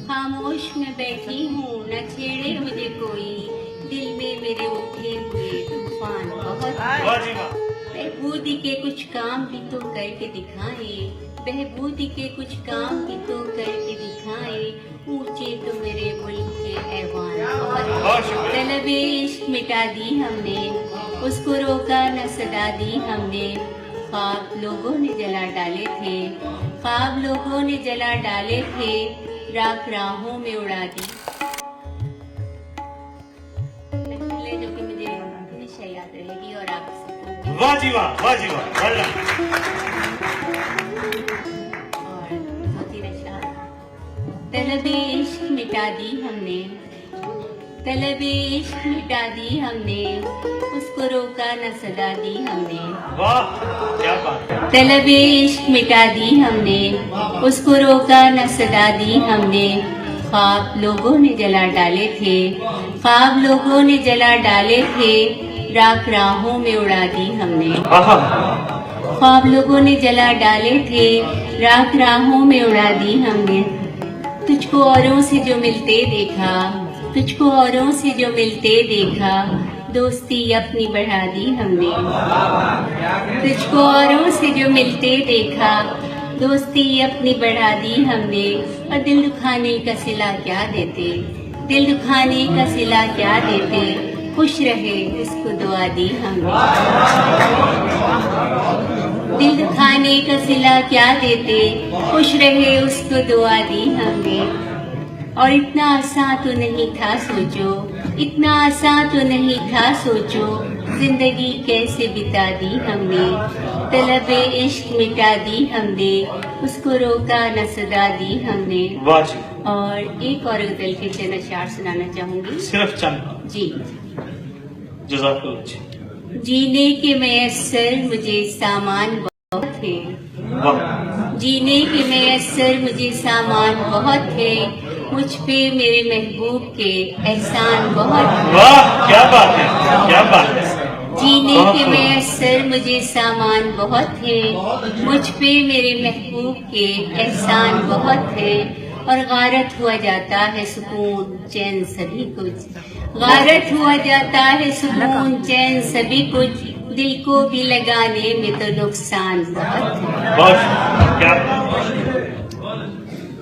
खामोश में बैठी हूँ, न छेड़े मुझे कोई, दिल में मेरे उठे हुए तूफान बहुत हैं। बहबूदी के कुछ काम भी तो करके दिखाए, बहबूदी के कुछ काम भी तो करके दिखाए, ऊंचे तो मेरे मुल्क के ऐवान बहुत हैं। तलबे इश्क मिटा दी हमने, उसको रोका न सदा दी हमने, ख्वाब लोगों ने जला डाले थे, ख्वाब लोगों ने जला डाले थे, राख राहों में उड़ा दी। जो कि मुझे हमेशा याद रहेगी और आप सबको। वाह जी वाह, वाह जी वाह, वाह। और होती नशा तलबे इश्क मिटा दी हमने, तलबे इश्क मिटा दी हमने, उसको रोका न सदा दी हमने। वाह क्या बात है। तलबे इश्क मिटा दी हमने, उसको रोका न सदा दी हमने, ख्वाब लोगों ने जला डाले थे, ख्वाब लोगों ने जला डाले थे, राख राहों में उड़ा दी हमने। ख्वाब लोगों ने जला डाले थे, राख राहों में उड़ा दी हमने। तुझको औरों से जो मिलते देखा, तुझको औरों से जो मिलते देखा, दोस्ती अपनी बढ़ा दी हमने। तुझको औरों से जो मिलते देखा, दोस्ती अपनी बढ़ा दी हमने। और दिल दुखाने का सिला क्या देते, दिल दुखाने का सिला क्या देते, खुश रहे उसको दुआ दी हमने। दिल दुखाने का सिला क्या देते, खुश रहे उसको दुआ दी हमने। और इतना आसान तो नहीं था सोचो, इतना आसान तो नहीं था सोचो, जिंदगी कैसे बिता दी हमने। तलबे इश्क मिटा दी हमने, उसको रोका न सदा दी हमने। वाह जी। और एक और गजल के चंद अशआर सुनाना चाहूंगी। सिर्फ चंद। जी। जज़ाकल्लाह जी। जीने के मयस्सर मुझे सामान बहुत है, वाह। जीने के मयस्सर मुझे सामान बहुत है, मुझ पे मेरे महबूब के एहसान बहुत है। वाह क्या बात है, क्या बात है। जीने के मयस्सर मुझे सामान बहुत है, मुझ पे मेरे महबूब के एहसान बहुत है। और गारत हुआ जाता है सुकून चैन सभी कुछ, गारत हुआ जाता है सुकून चैन सभी कुछ, दिल को भी लगाने में तो नुकसान बहुत है। बहुत क्या।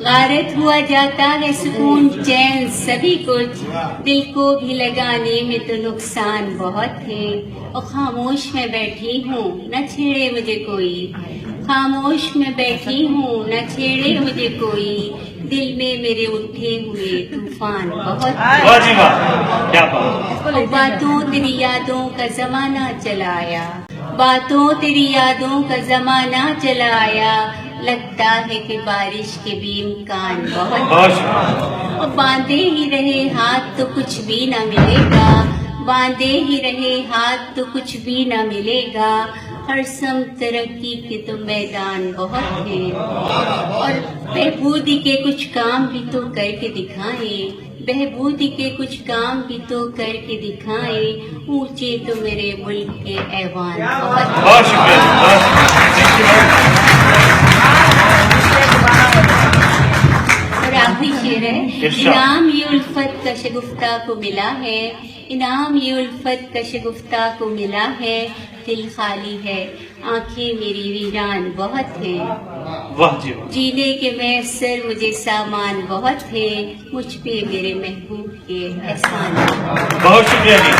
गारत हुआ जाता है सुकून चैन सभी कुछ, दिल को भी लगाने में तो नुकसान बहुत है। और खामोश में बैठी हूँ, न छेड़े मुझे कोई, खामोश में बैठी हूँ, न छेड़े मुझे कोई, दिल में मेरे उठे हुए तूफान बहुत है। वाह जी वाह, क्या बात। और बातों तेरी यादों का जमाना चला आया, बातों तेरी यादों का जमाना चला आया, लगता है कि बारिश के भी इम्कान बहुत है। और बांधे ही रहे हाथ तो कुछ भी न मिलेगा, बांधे ही रहे हाथ तो कुछ भी न मिलेगा, हर सम तरक्की के तो मैदान बहुत है। और बहबूदी के कुछ काम भी तो करके दिखाए, बहबूदी के कुछ काम भी तो करके दिखाए, ऊंचे तो मेरे मुल्क के ऐवान बहुत हैं। बहुत शुक्रिया। और आखिरी शेर है, इनाम ये उल्फत का शगुफ्ता को मिला है, इनाम ये उल्फत का शगुफ्ता को मिला है, दिल खाली है आंखें मेरी वीरान बहुत है। वाह जी। जीने के मयस्सर मुझे सामान बहुत है, मुझ पे मेरे महबूब के एहसान। बहुत शुक्रिया जी।